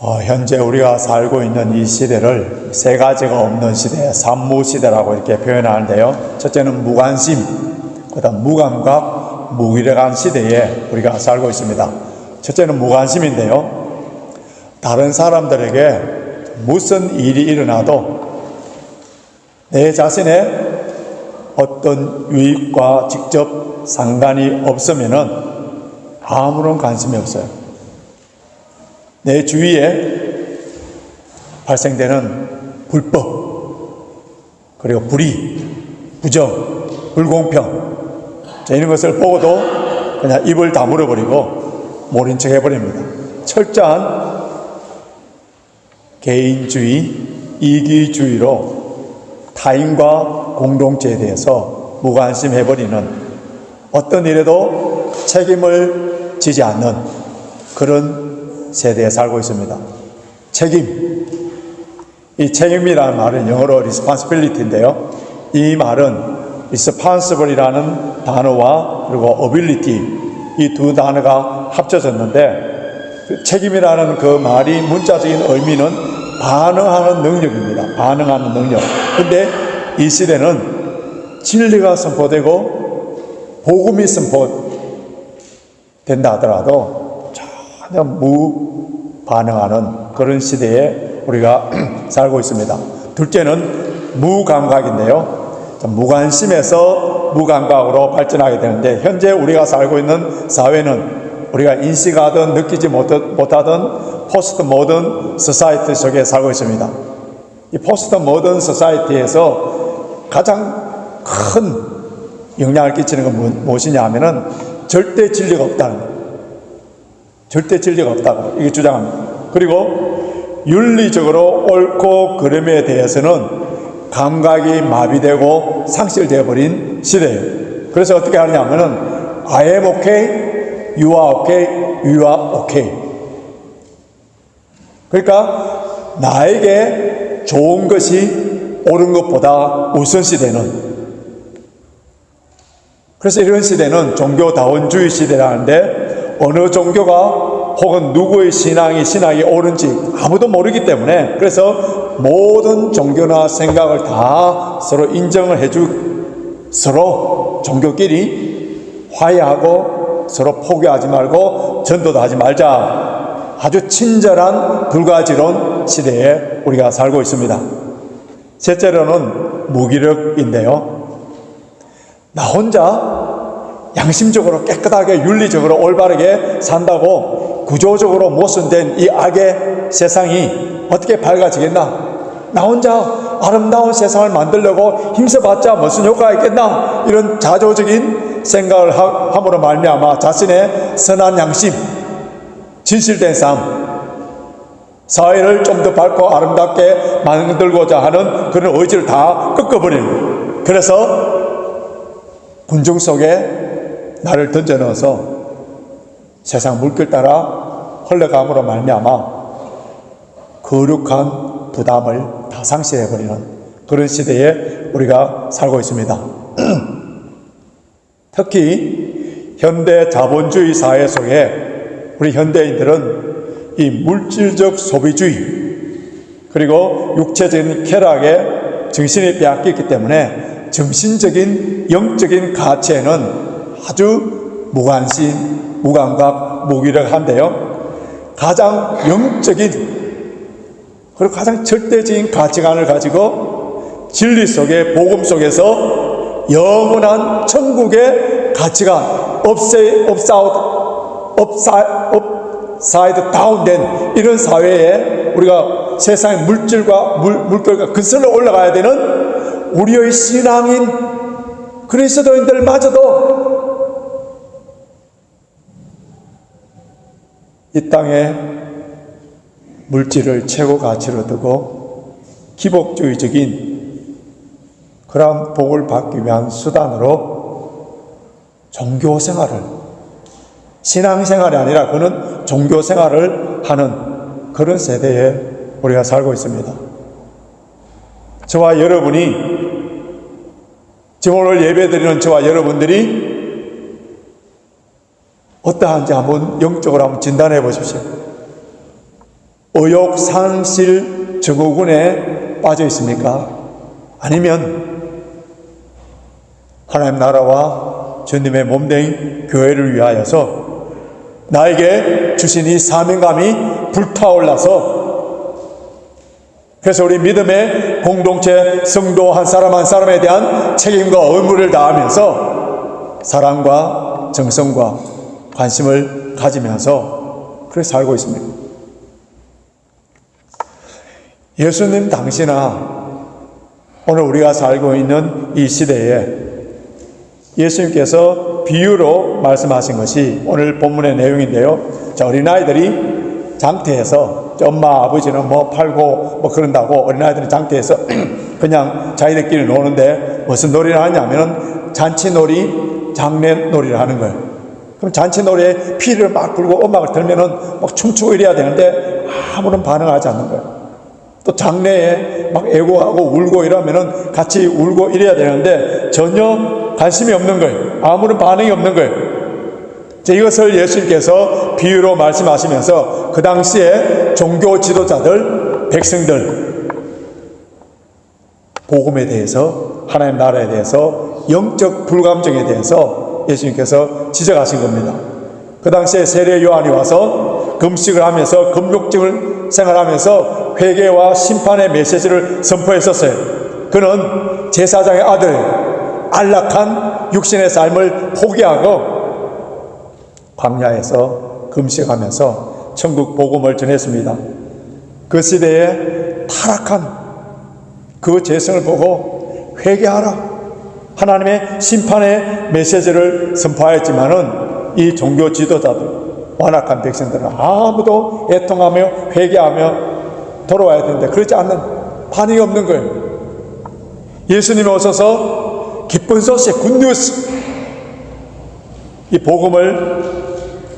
현재 우리가 살고 있는 이 시대를 세 가지가 없는 시대, 삼무시대라고 이렇게 표현하는데요. 첫째는 무관심, 그다음 무감각, 무기력한 시대에 우리가 살고 있습니다. 첫째는 무관심인데요. 다른 사람들에게 무슨 일이 일어나도 내 자신의 어떤 유익과 직접 상관이 없으면은 아무런 관심이 없어요. 내 주위에 발생되는 불법, 그리고 불의, 부정, 불공평, 이런 것을 보고도 그냥 입을 다물어버리고 모른 척 해버립니다. 철저한 개인주의, 이기주의로 타인과 공동체에 대해서 무관심해버리는, 어떤 일에도 책임을 지지 않는 그런 세대에 살고 있습니다. 책임. 이 책임이라는 말은 영어로 responsibility인데요. 이 말은 responsible이라는 단어와 그리고 ability, 이 두 단어가 합쳐졌는데, 책임이라는 그 말이 문자적인 의미는 반응하는 능력입니다. 반응하는 능력. 근데 이 시대는 진리가 선포되고 복음이 선포된다 하더라도 전혀 무반응하는 그런 시대에 우리가 살고 있습니다. 둘째는 무감각인데요. 무관심에서 무감각으로 발전하게 되는데, 현재 우리가 살고 있는 사회는 우리가 인식하든 느끼지 못하던 포스트 모던 소사이티 속에 살고 있습니다. 이 포스트 모던 소사이티에서 가장 큰 영향을 끼치는 건 무엇이냐 하면은 절대 진리가 없다는 거예요. 절대 진리가 없다고 이게 주장합니다. 그리고 윤리적으로 옳고 그름에 대해서는 감각이 마비되고 상실되어 버린 시대예요. 그래서 어떻게 하느냐면은 I am okay, you are okay, you are okay. 그러니까 나에게 좋은 것이 옳은 것보다 우선시되는, 그래서 이런 시대는 종교다원주의 시대라는데, 어느 종교가 혹은 누구의 신앙이 옳은지 아무도 모르기 때문에, 그래서 모든 종교나 생각을 다 서로 인정을 서로 종교끼리 화해하고 서로 포기하지 말고 전도도 하지 말자, 아주 친절한 불가지론 시대에 우리가 살고 있습니다. 셋째로는 무기력인데요. 나 혼자 양심적으로 깨끗하게 윤리적으로 올바르게 산다고 구조적으로 모순된 이 악의 세상이 어떻게 밝아지겠나? 나 혼자 아름다운 세상을 만들려고 힘써봤자 무슨 효과가 있겠나? 이런 자조적인 생각을 함으로 말미암아 자신의 선한 양심, 진실된 삶, 사회를 좀 더 밝고 아름답게 만들고자 하는 그런 의지를 다 꺾어버리는 거예요. 그래서 군중 속에 나를 던져 넣어서 세상 물결 따라 흘러감으로 말미암아 거룩한 부담을 다 상실해버리는 그런 시대에 우리가 살고 있습니다. 특히 현대 자본주의 사회 속에 우리 현대인들은 이 물질적 소비주의 그리고 육체적인 쾌락에 정신이 빼앗기기 때문에 정신적인 영적인 가치에는 아주 무관심, 무감각, 무기력한데요. 가장 영적인 그리고 가장 절대적인 가치관을 가지고 진리 속에 복음 속에서 영원한 천국의 가치관, 업사이드 다운된 이런 사회에 우리가 세상의 물결과 근설로 올라가야 되는 우리의 신앙인 그리스도인들마저도 이 땅에 물질을 최고 가치로 두고 기복주의적인 그런 복을 받기 위한 수단으로 종교생활을, 신앙생활이 아니라 그는 종교생활을 하는 그런 세대에 우리가 살고 있습니다. 저와 여러분이, 지금 오늘 예배드리는 저와 여러분들이 어떠한지 한번 영적으로 한번 진단해 보십시오. 의욕 상실 증후군에 빠져 있습니까? 아니면 하나님 나라와 주님의 몸된 교회를 위하여서 나에게 주신 이 사명감이 불타올라서, 그래서 우리 믿음의 공동체 성도 한 사람 한 사람에 대한 책임과 의무를 다하면서 사랑과 정성과 관심을 가지면서 그렇게 살고 있습니다. 예수님 당시나 오늘 우리가 살고 있는 이 시대에 예수님께서 비유로 말씀하신 것이 오늘 본문의 내용인데요. 자, 어린아이들이 장터에서, 엄마 아버지는 뭐 팔고 뭐 그런다고 어린아이들은 장터에서 그냥 자기들끼리 노는데 무슨 놀이를 하냐면은 잔치놀이, 장례놀이를 하는 거예요. 그럼 잔치놀이에 피를 막 불고 음악을 들면은 막 춤추고 이래야 되는데 아무런 반응하지 않는 거예요. 또 장례에 막 애고하고 울고 이러면은 같이 울고 이래야 되는데 전혀 관심이 없는 거예요. 아무런 반응이 없는 거예요. 이것을 예수님께서 비유로 말씀하시면서 그 당시에 종교 지도자들, 백성들, 복음에 대해서, 하나님 나라에 대해서, 영적 불감정에 대해서 예수님께서 지적하신 겁니다. 그 당시에 세례 요한이 와서 금식을 하면서 금욕증을 생활하면서 회개와 심판의 메시지를 선포했었어요. 그는 제사장의 아들, 안락한 육신의 삶을 포기하고 광야에서 금식하면서 천국 복음을 전했습니다. 그 시대에 타락한 그 재성을 보고 회개하라, 하나님의 심판의 메시지를 선포하였지만은 이 종교 지도자들, 완악한 백성들은 아무도 애통하며 회개하며 돌아와야 되는데 그러지 않는, 반응이 없는 거예요. 예수님이 오셔서 기쁜 소식, 굿뉴스, 이 복음을,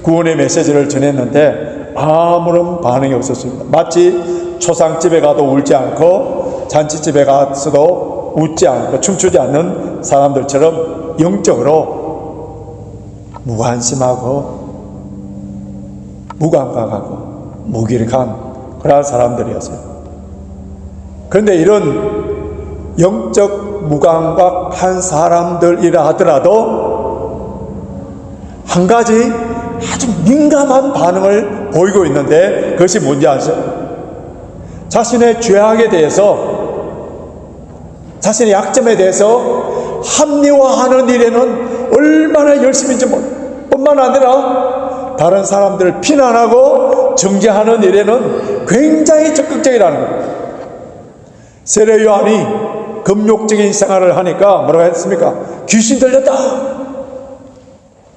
구원의 메시지를 전했는데 아무런 반응이 없었습니다. 마치 초상집에 가도 울지 않고 잔치집에 가서도 웃지 않고 춤추지 않는 사람들처럼 영적으로 무관심하고 무감각하고 무기력한 그러한 사람들이었어요. 그런데 이런 영적 무감각한 사람들이라 하더라도 한 가지 아주 민감한 반응을 보이고 있는데 그것이 뭔지 아세요? 자신의 죄악에 대해서, 자신의 약점에 대해서 합리화하는 일에는 얼마나 열심인지 뿐만 아니라 다른 사람들을 비난하고 정죄하는 일에는 굉장히 적극적이라는 거예요. 세례 요한이 금욕적인 생활을 하니까 뭐라고 했습니까? 귀신 들렸다.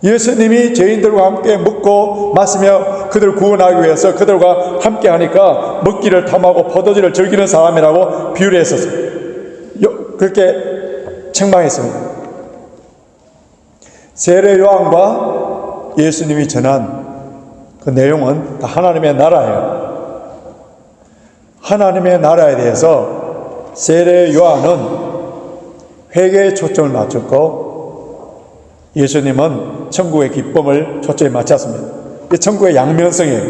예수님이 죄인들과 함께 먹고 마시며 그들을 구원하기 위해서 그들과 함께 하니까 먹기를 탐하고 포도주를 즐기는 사람이라고 비유를 했었어요. 그렇게 책망했습니다. 세례 요한과 예수님이 전한 그 내용은 다 하나님의 나라예요. 하나님의 나라에 대해서 세례 요한은 회개에 초점을 맞췄고 예수님은 천국의 기쁨을 초점에 맞췄습니다. 이 천국의 양면성이에요.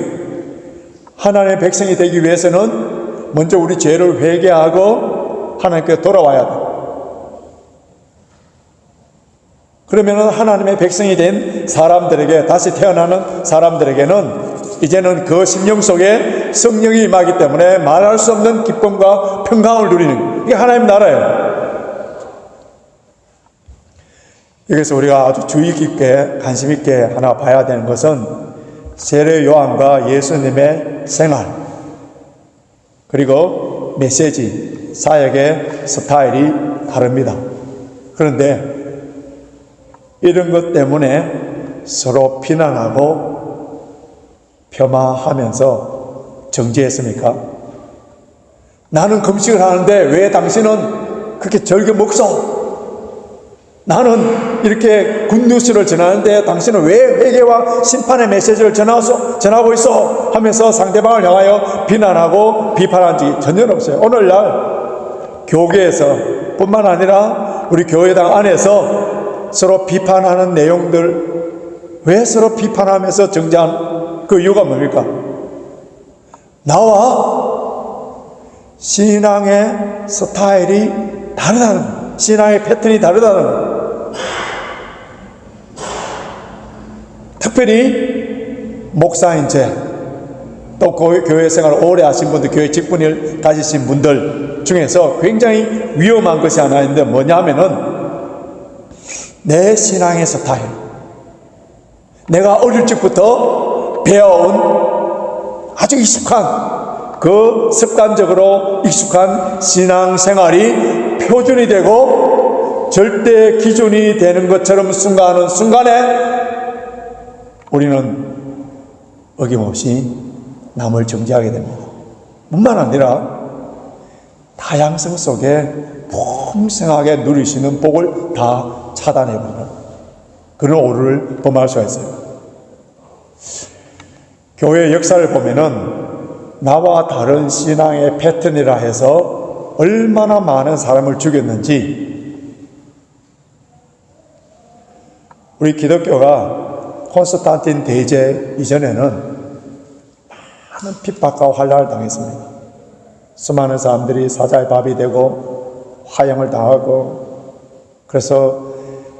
하나님의 백성이 되기 위해서는 먼저 우리 죄를 회개하고 하나님께 돌아와야 돼요. 그러면 하나님의 백성이 된 사람들에게, 다시 태어나는 사람들에게는 이제는 그 심령 속에 성령이 임하기 때문에 말할 수 없는 기쁨과 평강을 누리는, 이게 하나님 나라예요. 여기서 우리가 아주 주의 깊게 관심 있게 하나 봐야 되는 것은 세례 요한과 예수님의 생활, 그리고 메시지, 사역의 스타일이 다릅니다. 그런데 이런 것 때문에 서로 비난하고 폄하하면서 정죄했습니까? 나는 금식을 하는데 왜 당신은 그렇게 즐겨 먹소? 나는 이렇게 굿뉴스를 전하는데 당신은 왜 회개와 심판의 메시지를 전하고 있어? 하면서 상대방을 향하여 비난하고 비판한 적이 전혀 없어요. 오늘날 교계에서 뿐만 아니라 우리 교회당 안에서 서로 비판하는 내용들, 왜 서로 비판하면서 정죄한 그 이유가 뭡니까? 나와 신앙의 스타일이 다르다는, 신앙의 패턴이 다르다는, 특별히 목사인 또 교회 생활을 오래 하신 분들, 교회 직분을 가지신 분들 중에서 굉장히 위험한 것이 하나 있는데 뭐냐 하면은 내 신앙의 스타일, 내가 어릴 적부터 배워온 아주 익숙한, 그 습관적으로 익숙한 신앙생활이 표준이 되고 절대 기준이 되는 것처럼 순간하는 순간에 우리는 어김없이 남을 정죄하게 됩니다. 뿐만 아니라 다양성 속에 풍성하게 누릴 수 있는 복을 다 차단해버리는 그런 오류를 범할 수가 있어요. 교회 역사를 보면은 나와 다른 신앙의 패턴이라 해서 얼마나 많은 사람을 죽였는지, 우리 기독교가 콘스탄틴 대제 이전에는 많은 핍박과 환란을 당했습니다. 수많은 사람들이 사자의 밥이 되고 화형을 당하고, 그래서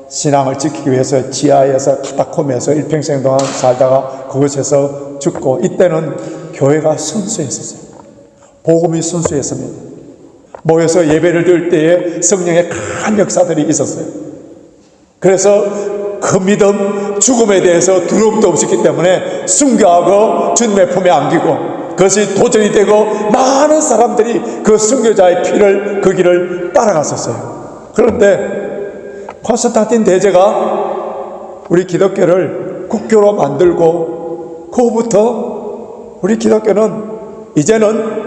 신앙을 지키기 위해서 지하에서 카타콤에서 일평생 동안 살다가 그곳에서 죽고, 이때는 교회가 순수했었어요. 복음이 순수했습니다. 모여서 예배를 드릴 때에 성령의 강한 역사들이 있었어요. 그래서 그 믿음, 죽음에 대해서 두려움도 없었기 때문에 순교하고 주님의 품에 안기고, 그것이 도전이 되고 많은 사람들이 그 순교자의 피를, 그 길을 따라갔었어요. 그런데 콘스탄틴 대제가 우리 기독교를 국교로 만들고, 그 후부터 우리 기독교는 이제는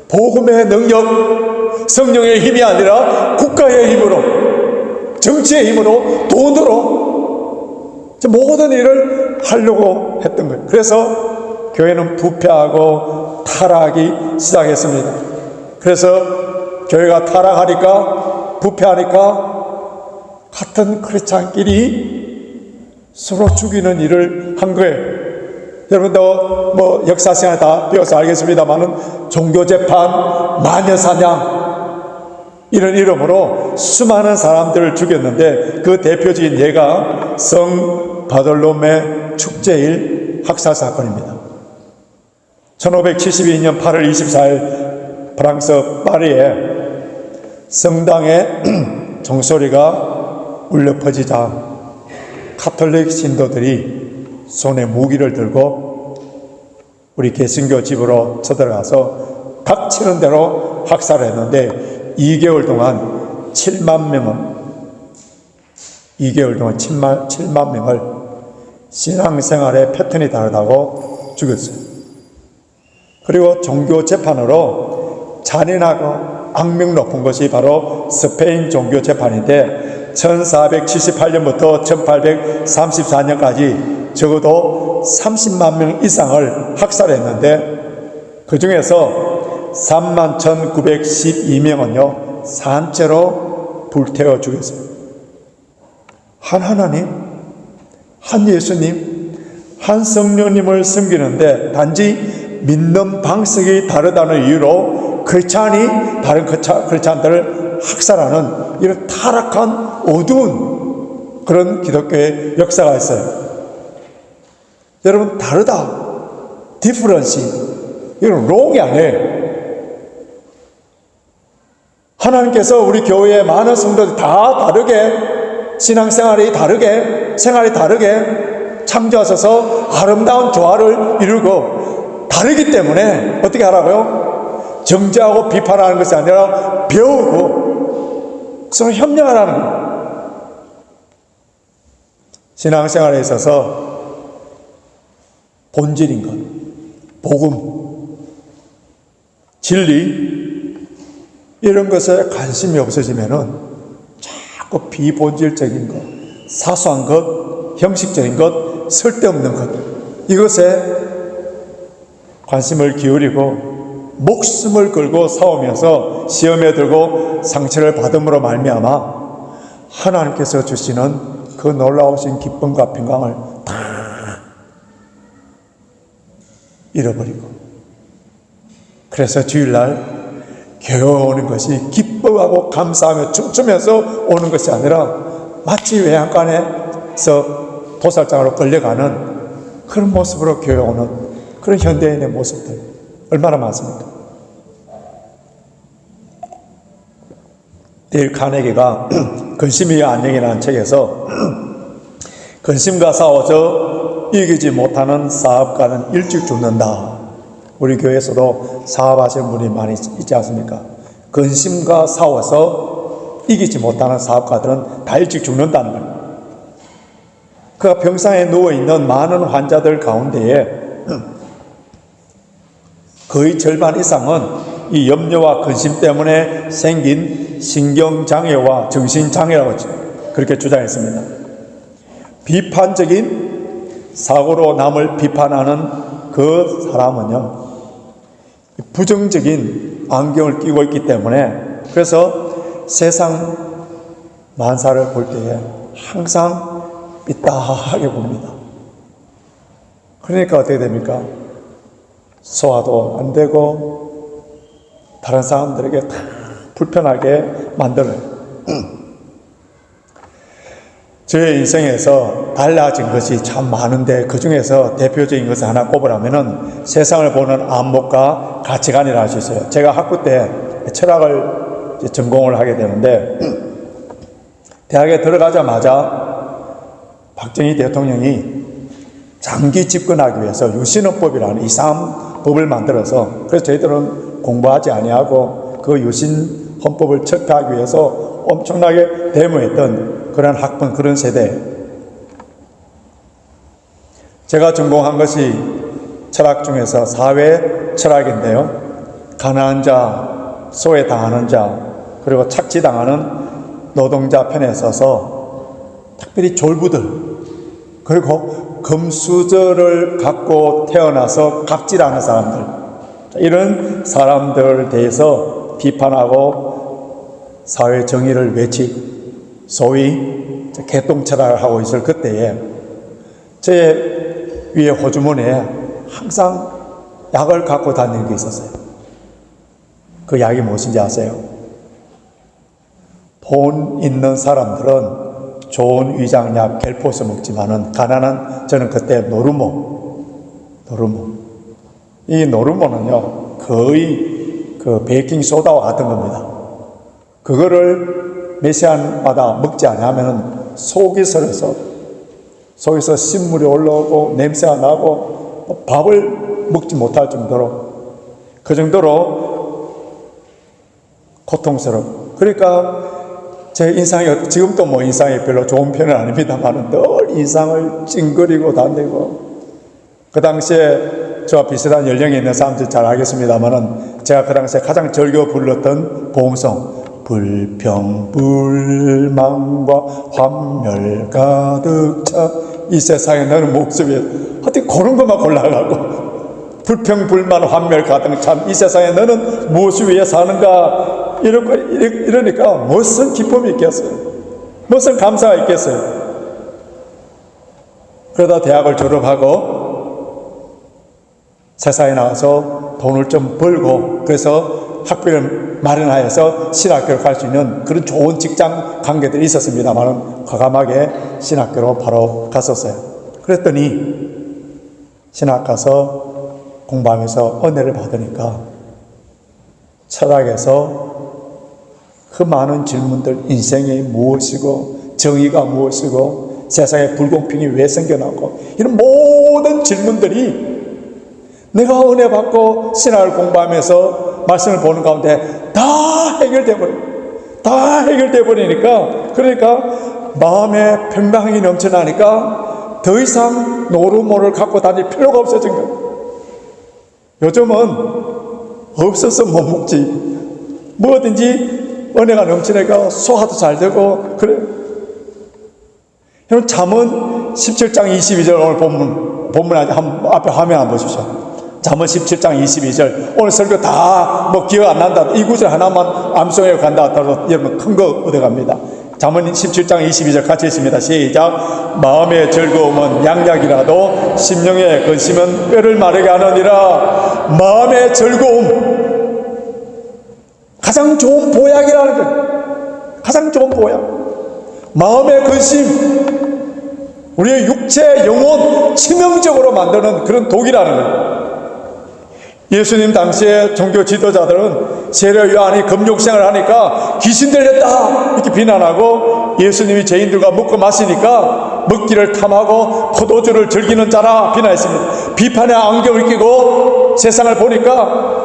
복음의 능력, 성령의 힘이 아니라 국가의 힘으로, 정치의 힘으로, 돈으로 모든 일을 하려고 했던 거예요. 그래서 교회는 부패하고 타락이 시작했습니다. 그래서 교회가 타락하니까, 부패하니까 같은 크리스찬끼리 서로 죽이는 일을 한 거예요. 여러분도 뭐 역사 시간에 다 배워서 알겠습니다만은 종교재판, 마녀사냥 이런 이름으로 수많은 사람들을 죽였는데, 그 대표적인 예가 성 바돌로메 축제일 학살 사건입니다. 1572년 8월 24일 프랑스 파리에 성당의 종소리가 울려 퍼지자 카톨릭 신도들이 손에 무기를 들고 우리 개신교 집으로 쳐들어가서 닥치는 대로 학살을 했는데, 2개월 동안 7만 명을 신앙생활의 패턴이 다르다고 죽였어요. 그리고 종교 재판으로 잔인하고 악명 높은 것이 바로 스페인 종교 재판인데, 1478년부터 1834년까지 적어도 30만 명 이상을 학살했는데, 그 중에서 31,912명은요 산채로 불태워 죽였어요. 한 하나님, 한 예수님, 한 성령님을 섬기는데 단지 믿는 방식이 다르다는 이유로 크리스찬이 다른 크리스찬들을 학살하는 이런 타락한 어두운 그런 기독교의 역사가 있어요. 여러분, 다르다, 디퍼런시, 이건 롱이 아니에요. 하나님께서 우리 교회의 많은 성도들 다 다르게, 신앙생활이 다르게, 생활이 다르게 창조하셔서 아름다운 조화를 이루고, 다르기 때문에 어떻게 하라고요? 정죄하고 비판하는 것이 아니라 배우고 서로 협력하라는 거예요. 신앙생활에 있어서 본질인 것, 복음, 진리, 이런 것에 관심이 없어지면은 자꾸 비본질적인 것, 사소한 것, 형식적인 것, 쓸데없는 것, 이것에 관심을 기울이고 목숨을 걸고 싸우면서 시험에 들고 상처를 받음으로 말미암아 하나님께서 주시는 그 놀라우신 기쁨과 평강을 다 잃어버리고 그래서 주일날 교회 오는 것이 기뻐하고 감사하며 춤추면서 오는 것이 아니라 마치 외양간에서 도살장으로 끌려가는 그런 모습으로 교회 오는 그런 현대인의 모습들 얼마나 많습니까? 데일 카네기가 근심이 안녕이라는 책에서 근심과 싸워서 이기지 못하는 사업가는 일찍 죽는다. 우리 교회에서도 사업하시는 분이 많이 있지 않습니까? 근심과 싸워서 이기지 못하는 사업가들은 다 일찍 죽는다는 거예요. 그가 병상에 누워있는 많은 환자들 가운데에 거의 절반 이상은 이 염려와 근심 때문에 생긴 신경장애와 정신장애라고 그렇게 주장했습니다. 비판적인 사고로 남을 비판하는 그 사람은요, 부정적인 안경을 끼고 있기 때문에 그래서 세상 만사를 볼 때에 항상 삐딱하게 봅니다. 그러니까 어떻게 됩니까? 소화도 안 되고 다른 사람들에게 다 불편하게 만들어요. 저의 인생에서 달라진 것이 참 많은데 그 중에서 대표적인 것을 하나 꼽으라면은 세상을 보는 안목과 가치관이라 할 수 있어요. 제가 학부 때 철학을 전공을 하게 되는데 대학에 들어가자마자 박정희 대통령이 장기 집권하기 위해서 유신헌법이라는 이상한 법을 만들어서 그래서 저희들은 공부하지 아니하고 그 유신헌법을 철폐하기 위해서 엄청나게 데모했던 그런 학번, 그런 세대. 제가 전공한 것이 철학 중에서 사회 철학인데요. 가난한 자, 소외당하는 자, 그리고 착취당하는 노동자 편에 서서 특별히 졸부들, 그리고 금수저를 갖고 태어나서 갑질하는 사람들, 이런 사람들에 대해서 비판하고 사회 정의를 외치고 소위 개똥철학을 하고 있을 그때에 제 위에 호주머니에 항상 약을 갖고 다니는 게 있었어요. 그 약이 무엇인지 아세요? 돈 있는 사람들은 좋은 위장약 겔포스 먹지만은 가난한, 저는 그때 노르모. 이 노르모는요 거의 그 베이킹소다와 같은 겁니다. 그거를 몇 시간마다 먹지 않으면 속이 설어서 속에서 신물이 올라오고 냄새가 나고 밥을 먹지 못할 정도로, 그 정도로 고통스럽고, 그러니까 제 인상이 지금도 뭐 인상이 별로 좋은 편은 아닙니다만 늘 인상을 찡그리고 다니고, 그 당시에 저와 비슷한 연령에 있는 사람들 잘 알겠습니다만은 제가 그 당시에 가장 즐겨 불렀던 보험송, 불평불만과 환멸 가득 차 이 세상에 너는 목숨이, 하여튼 그런 것만 골라가고 불평불만 환멸 가득 참 이 세상에 너는 무엇을 위해 사는가, 이러니까 무슨 기쁨이 있겠어요? 무슨 감사가 있겠어요? 그러다 대학을 졸업하고 세상에 나와서 돈을 좀 벌고, 그래서 학비를 마련하여서 신학교를 갈 수 있는 그런 좋은 직장 관계들이 있었습니다만 과감하게 신학교로 바로 갔었어요. 그랬더니 신학 가서 공부하면서 은혜를 받으니까 철학에서 그 많은 질문들, 인생이 무엇이고 정의가 무엇이고 세상에 불공평이 왜 생겨나고 이런 모든 질문들이 내가 은혜 받고 신학을 공부하면서 말씀을 보는 가운데 다 해결돼 버리니까, 그러니까 마음에 평강이 넘쳐나니까 더 이상 노루모를 갖고 다닐 필요가 없어진 거예요. 요즘은 없어서 못 먹지, 뭐든지 은혜가 넘치니까 소화도 잘 되고 그래. 여러분 잠언 17장 22절 오늘 본문 앞에 화면 한번 보십시오. 잠언 17장 22절. 오늘 설교 다 뭐 기억 안 난다, 이 구절 하나만 암송해 간다 하더라도 여러분 큰 거 얻어갑니다. 잠언 17장 22절 같이 있습니다. 시작. 마음의 즐거움은 양약이라도 심령의 근심은 뼈를 마르게 하느니라. 마음의 즐거움, 가장 좋은 보약이라는 거예요. 가장 좋은 보약. 마음의 근심, 우리의 육체, 영혼 치명적으로 만드는 그런 독이라는 거예요. 예수님 당시에 종교 지도자들은 세례 요한이 금욕생활을 하니까 귀신 들렸다 이렇게 비난하고, 예수님이 죄인들과 먹고 마시니까 먹기를 탐하고 포도주를 즐기는 자라 비난했습니다. 비판의 안경을 끼고 세상을 보니까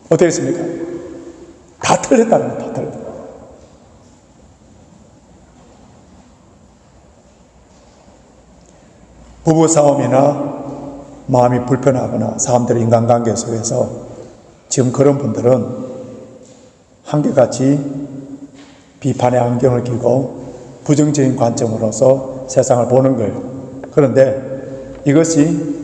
어떻게 했습니까? 다 틀렸다는 거예요. 다 틀렸다. 부부싸움이나 마음이 불편하거나 사람들의 인간관계 속에서 지금 그런 분들은 한결같이 비판의 안경을 끼고 부정적인 관점으로서 세상을 보는 거예요. 그런데 이것이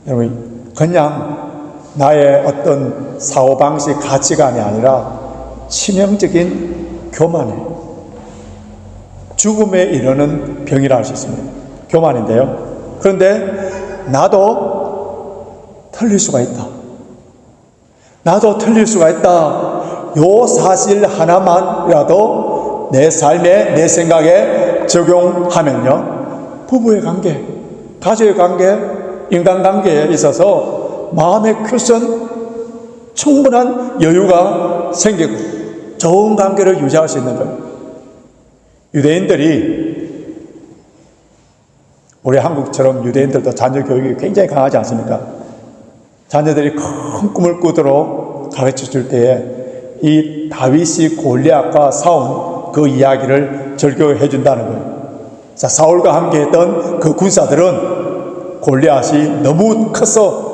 여러분 그냥 나의 어떤 사고방식, 가치관이 아니라 치명적인 교만이에요. 죽음에 이르는 병이라 할 수 있습니다. 교만인데요. 그런데 나도 틀릴 수가 있다. 나도 틀릴 수가 있다. 요 사실 하나만이라도 내 삶에, 내 생각에 적용하면요, 부부의 관계, 가족의 관계, 인간관계에 있어서 마음의 kü선, 충분한 여유가 생기고 좋은 관계를 유지할 수 있는 거예요. 유대인들이, 우리 한국처럼 유대인들도 자녀 교육이 굉장히 강하지 않습니까? 자녀들이 큰 꿈을 꾸도록 가르쳐 줄 때에 이 다윗이 골리앗과 싸운 그 이야기를 절교해 준다는 거예요. 자, 사울과 함께 했던 그 군사들은 골리앗이 너무 커서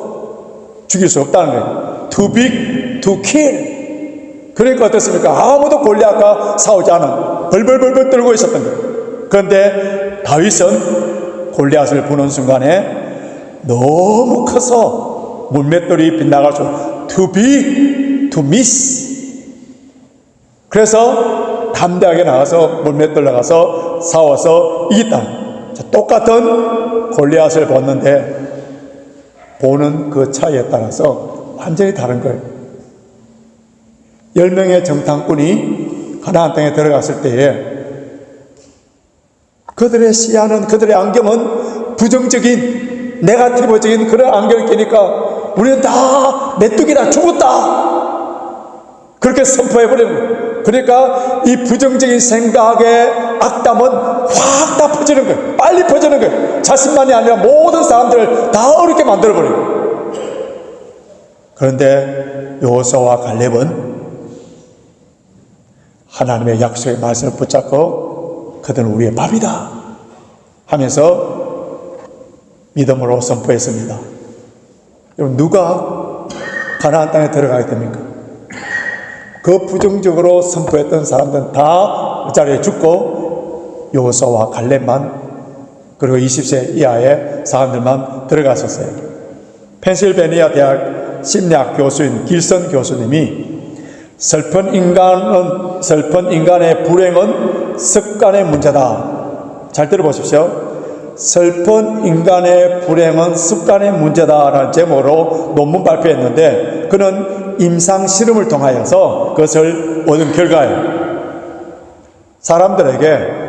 죽일 수 없다는 거예요. Too big to kill. 그러니까 어떻습니까? 아무도 골리앗과 싸우지 않은 벌벌벌벌 떨고 있었던 거예요. 그런데 다윗은 골리앗을 보는 순간에 너무 커서 물맷돌이 빗나갈 수 없고 too big to miss. 그래서 담대하게 나가서 물맷돌 나가서 싸워서 이겼다. 자, 똑같은 골리앗을 봤는데 보는 그 차이에 따라서 완전히 다른 거예요. 10명의 정탐꾼이 가나안 땅에 들어갔을 때에 그들의 시야는, 그들의 안경은 부정적인, 네거티브적인 그런 안경을 끼니까 우리는 다 메뚜기다, 죽었다 그렇게 선포해버리는 거예요. 그러니까 이 부정적인 생각의 악담은 확 다 퍼지는 거예요. 빨리 퍼지는 거예요. 자신만이 아니라 모든 사람들을 다 어렵게 만들어버려요. 그런데 여호수아와 갈렙은 하나님의 약속의 말씀을 붙잡고 그들은 우리의 밥이다 하면서 믿음으로 선포했습니다. 여러분, 누가 가나안 땅에 들어가게 됩니까? 그 부정적으로 선포했던 사람들은 다 그 자리에 죽고 여호수아와 갈렙만, 그리고 20세 이하의 사람들만 들어갔었어요. 펜실베니아 대학 심리학 교수인 길선 교수님이 슬픈 인간의 불행은 습관의 문제다. 잘 들어보십시오. 슬픈 인간의 불행은 습관의 문제다라는 제목으로 논문 발표했는데, 그는 임상 실험을 통하여서 그것을 얻은 결과예요. 사람들에게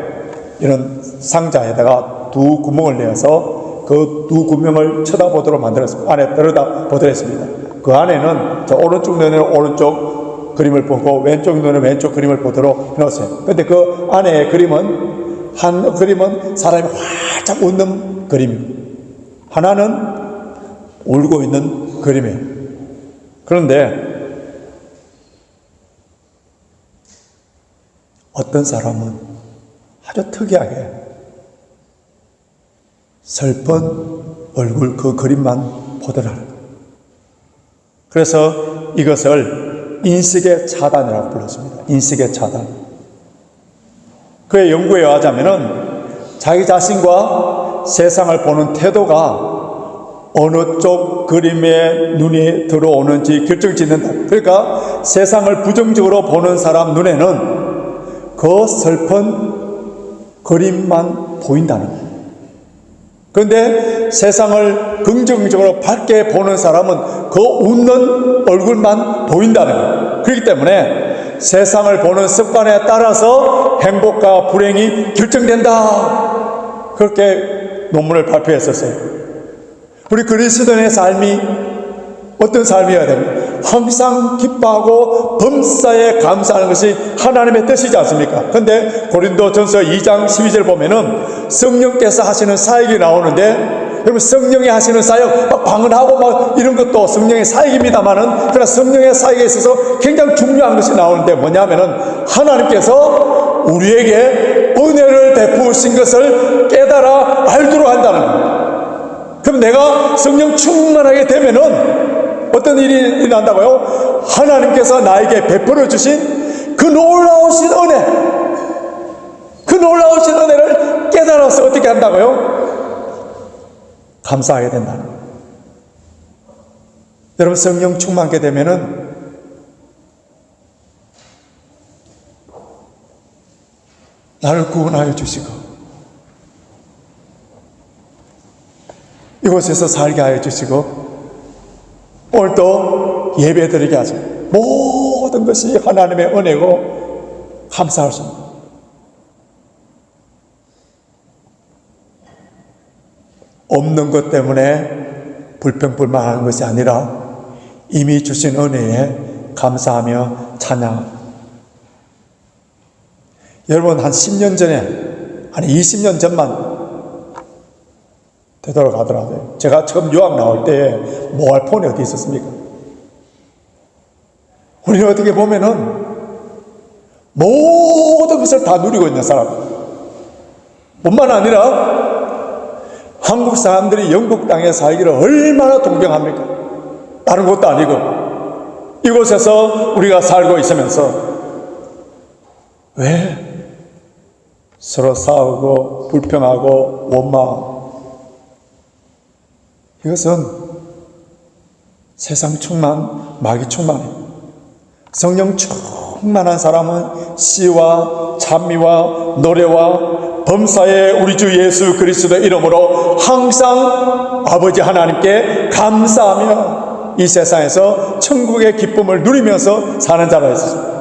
이런 상자에다가 두 구멍을 내어서 그 두 구멍을 쳐다보도록 만들었습니다. 안에 들여다보도록 했습니다. 그 안에는 오른쪽 눈에는 오른쪽 그림을 보고 왼쪽 눈에 왼쪽 그림을 보도록 해놓았어요. 그런데 그 안에 그림은, 한 그림은 사람이 활짝 웃는 그림이고 하나는 울고 있는 그림이에요. 그런데 어떤 사람은 아주 특이하게 슬픈 얼굴 그 그림만 보더라는 거예요. 그래서 이것을 인식의 차단이라고 불렀습니다. 인식의 차단. 그의 연구에 의하자면은 자기 자신과 세상을 보는 태도가 어느 쪽 그림에 눈이 들어오는지 결정짓는다. 그러니까 세상을 부정적으로 보는 사람 눈에는 그 슬픈 그림만 보인다는 거예요. 그런데 세상을 긍정적으로 밝게 보는 사람은 그 웃는 얼굴만 보인다는 거예요. 그렇기 때문에 세상을 보는 습관에 따라서 행복과 불행이 결정된다. 그렇게 논문을 발표했었어요. 우리 그리스도인의 삶이 어떤 삶이어야 됩니까? 항상 기뻐하고 범사에 감사하는 것이 하나님의 뜻이지 않습니까? 그런데 고린도전서 2장 12절 보면은 성령께서 하시는 사역이 나오는데, 여러분 성령이 하시는 사역 막 방언하고 막 이런 것도 성령의 사역입니다만은, 그러나 성령의 사역에 있어서 굉장히 중요한 것이 나오는데 뭐냐면은 하나님께서 우리에게 은혜를 베푸신 것을 깨달아 알도록 한다는 거예요. 그럼 내가 성령 충만하게 되면은 어떤 일이 일어난다고요? 하나님께서 나에게 베풀어 주신 그 놀라우신 은혜, 그 놀라우신 은혜를 깨달아서 어떻게 한다고요? 감사하게 된다는 거예요. 여러분 성령 충만하게 되면은 나를 구원하여 주시고 이곳에서 살게 하여 주시고 오늘도 예배드리게 하시고 모든 것이 하나님의 은혜고 감사할 수 있습니다. 없는 것 때문에 불평불만하는 것이 아니라 이미 주신 은혜에 감사하며 찬양합니다. 여러분 한 10년 전에, 한 20년 전만 되돌아가더라고요. 제가 처음 유학 나올 때 모바일폰이 어디 있었습니까? 우리는 어떻게 보면은 모든 것을 다 누리고 있는 사람. 뿐만 아니라 한국 사람들이 영국 땅에 살기를 얼마나 동경합니까? 다른 곳도 아니고 이곳에서 우리가 살고 있으면서 왜 서로 싸우고 불평하고 원망하고, 이것은 세상 충만, 마귀 충만해요. 성령 충만한 사람은 시와 찬미와 노래와 범사에 우리 주 예수 그리스도의 이름으로 항상 아버지 하나님께 감사하며 이 세상에서 천국의 기쁨을 누리면서 사는 자가 있습니다.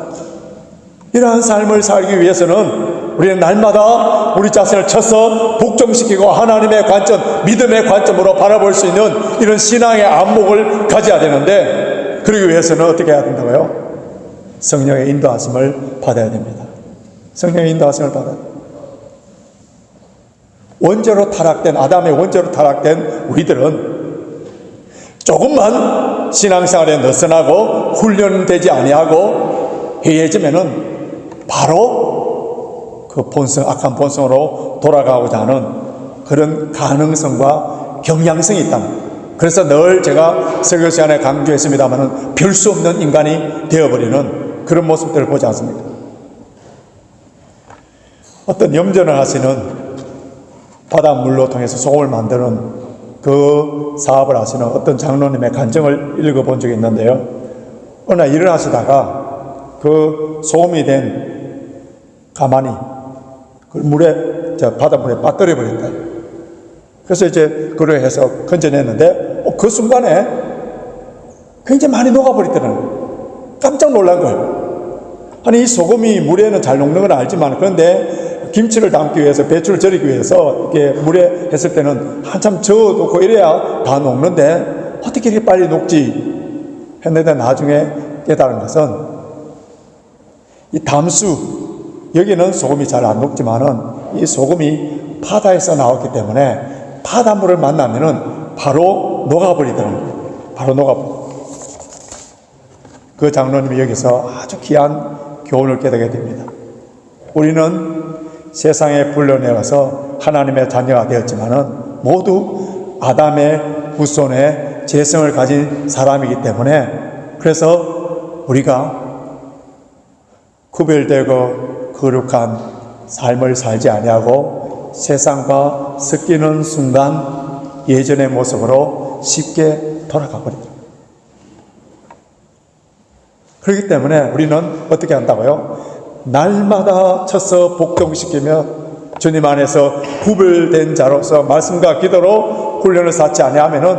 이러한 삶을 살기 위해서는 우리는 날마다 우리 자신을 쳐서 복종시키고 하나님의 관점, 믿음의 관점으로 바라볼 수 있는 이런 신앙의 안목을 가져야 되는데, 그러기 위해서는 어떻게 해야 된다고요? 성령의 인도하심을 받아야 됩니다. 성령의 인도하심을 받아야 됩니다. 원죄로 타락된, 아담의 원죄로 타락된 우리들은 조금만 신앙생활에 느슨하고 훈련되지 아니하고 해해지면은 바로 그 본성, 악한 본성으로 돌아가고자 하는 그런 가능성과 경향성이 있다. 그래서 늘 제가 설교 시간에 강조했습니다마는 별 수 없는 인간이 되어버리는 그런 모습들을 보지 않습니까? 어떤 염전을 하시는 바닷물로 통해서 소금을 만드는 그 사업을 하시는 어떤 장로님의 간증을 읽어본 적이 있는데요. 어느 날 일을 하시다가 그 소금이 된 가마니 그 물에, 바닷물에 빠뜨려 버렸다. 그래서 이제 그걸 해서 건져냈는데 그 순간에 굉장히 많이 녹아버리더라는 거예요. 깜짝 놀란 거예요. 아니 이 소금이 물에는 잘 녹는 건 알지만, 그런데 김치를 담기 위해서, 배추를 절이기 위해서 이렇게 물에 했을 때는 한참 저어놓고 이래야 다 녹는데 어떻게 이렇게 빨리 녹지 했는데, 나중에 깨달은 것은 이 담수, 여기는 소금이 잘 안 녹지만은 이 소금이 바다에서 나왔기 때문에 바닷물을 만나면은 바로 녹아버리더라고요. 바로 녹아버려요. 그 장로님이 여기서 아주 귀한 교훈을 깨닫게 됩니다. 우리는 세상에 불러내어서 하나님의 자녀가 되었지만은 모두 아담의 후손의 재성을 가진 사람이기 때문에, 그래서 우리가 구별되고 거룩한 삶을 살지 아니하고 세상과 섞이는 순간 예전의 모습으로 쉽게 돌아가 버립니다. 그렇기 때문에 우리는 어떻게 한다고요? 날마다 쳐서 복종시키며 주님 안에서 구별된 자로서 말씀과 기도로 훈련을 쌓지 아니하면은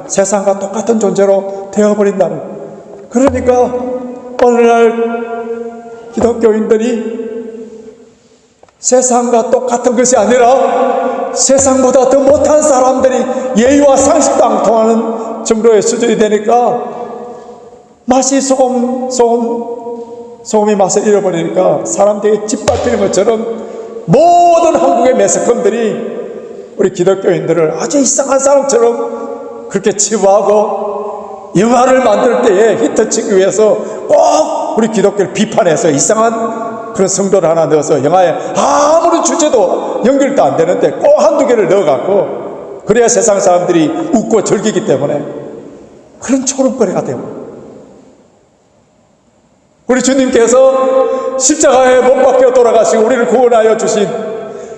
세상과 똑같은 존재로 되어버린다는. 그러니까 오늘날 기독교인들이 세상과 똑같은 것이 아니라 세상보다 더 못한 사람들이 예의와 상식도 안 통하는 정도의 수준이 되니까 맛이 소금이 맛을 잃어버리니까 사람들이 짓밟히는 것처럼 모든 한국의 매스컴들이 우리 기독교인들을 아주 이상한 사람처럼 그렇게 치부하고 영화를 만들 때에 히트치기 위해서 꼭 우리 기독교를 비판해서 이상한 그런 성도를 하나 넣어서 영화에 아무리 주제도 연결도 안 되는데 꼭 한두 개를 넣어갖고 그래야 세상 사람들이 웃고 즐기기 때문에 그런 초름거리가 되고, 우리 주님께서 십자가에 못 박혀 돌아가시고 우리를 구원하여 주신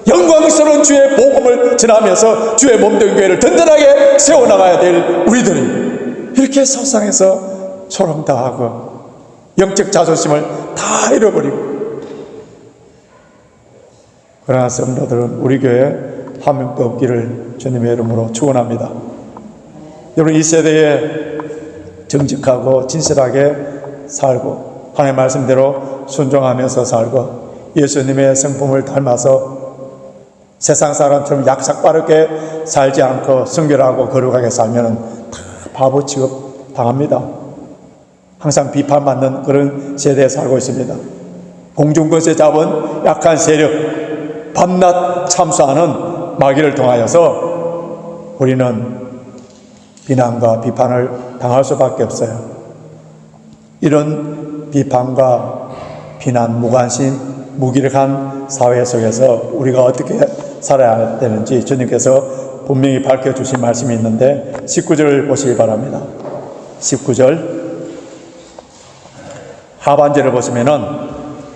영광스러운 주의 복음을 전하면서 주의 몸된 교회를 든든하게 세워나가야 될 우리들이 이렇게 세상에서 초롱당하고 영적 자존심을 다 잃어버리고, 그러나 성도들은 우리 교회에 한 명도 없기를 주님의 이름으로 축원합니다. 여러분, 이 세대에 정직하고 진실하게 살고 하나님의 말씀대로 순종하면서 살고 예수님의 성품을 닮아서 세상 사람처럼 약삭빠르게 살지 않고 순결하고 거룩하게 살면 다 바보 취급 당합니다. 항상 비판받는 그런 세대에 살고 있습니다. 공중것에 잡은 약한 세력, 밤낮 참수하는 마귀를 통하여서 우리는 비난과 비판을 당할 수밖에 없어요. 이런 비판과 비난, 무관심, 무기력한 사회 속에서 우리가 어떻게 살아야 되는지 주님께서 분명히 밝혀주신 말씀이 있는데 19절 보시기 바랍니다. 19절 하반절을 보시면은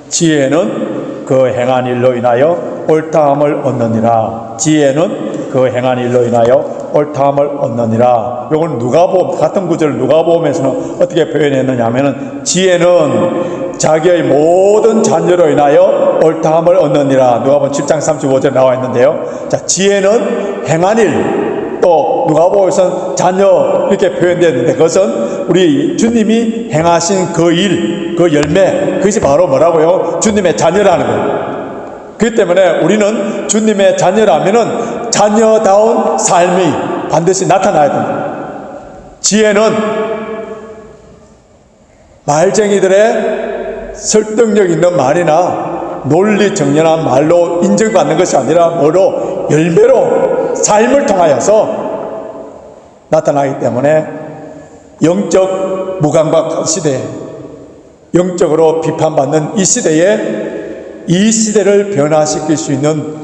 지혜는 그 행한 일로 인하여 옳다함을 얻느니라. 지혜는 그 행한 일로 인하여 옳다함을 얻느니라. 요건 누가복음, 같은 구절을 누가복음에서는 어떻게 표현했느냐 하면은 지혜는 자기의 모든 자녀로 인하여 옳다함을 얻느니라. 누가복음 7장 35절에 나와 있는데요. 자, 지혜는 행한 일, 또 누가복음에서는 자녀 이렇게 표현되었는데 그것은 우리 주님이 행하신 그 일, 그 열매, 그것이 바로 뭐라고요? 주님의 자녀라는 거예요. 그렇기 때문에 우리는 주님의 자녀라면은 자녀다운 삶이 반드시 나타나야 됩니다. 지혜는 말쟁이들의 설득력 있는 말이나 논리 정연한 말로 인정받는 것이 아니라 뭐로? 열매로 삶을 통하여서 나타나기 때문에 영적 무감각 시대에, 영적으로 비판받는 이 시대에 이 시대를 변화시킬 수 있는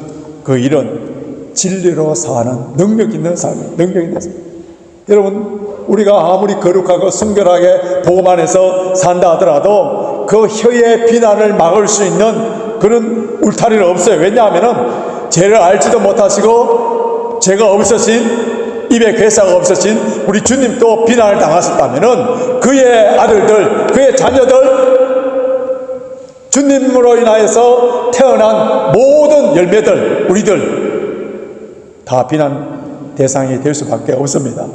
그 일은 진리로 사는 능력 있는 삶, 능력 있는 삶. 여러분, 우리가 아무리 거룩하고 순결하게 복음 안에서 산다 하더라도 그 혀의 비난을 막을 수 있는 그런 울타리는 없어요. 왜냐하면 죄를 알지도 못하시고 죄가 없으신, 입에 괴사가 없으신 우리 주님도 비난을 당하셨다면은 그의 아들들, 그의 자녀들, 주님으로 인하여서 태어난 모든 열매들, 우리들 다 비난 대상이 될 수밖에 없습니다.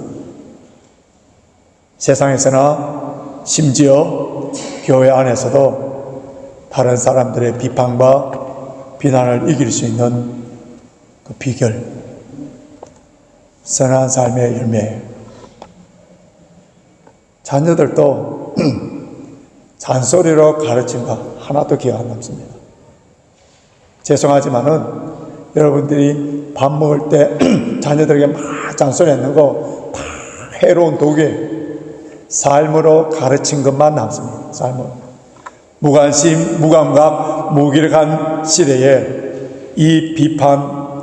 세상에서나 심지어 교회 안에서도 다른 사람들의 비판과 비난을 이길 수 있는 그 비결, 선한 삶의 열매. 자녀들도 잔소리로 가르친 거 하나도 기억 안 남습니다. 죄송하지만은 여러분들이 밥 먹을 때 자녀들에게 막 잔소리 했는 거 다 해로운 독이에요. 삶으로 가르친 것만 남습니다. 삶으로. 무관심, 무감각, 무기력한 시대에, 이 비판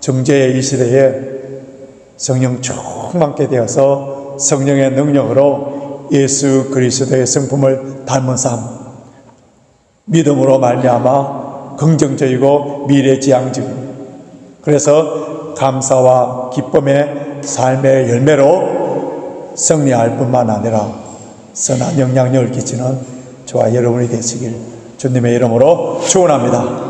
정죄의 이 시대에 성령 충만케 되어서 성령의 능력으로 예수 그리스도의 성품을 닮은 삶, 믿음으로 말미암아 긍정적이고 미래지향적인, 그래서 감사와 기쁨의 삶의 열매로 승리할 뿐만 아니라 선한 영향력을 끼치는 저와 여러분이 되시길 주님의 이름으로 축원합니다.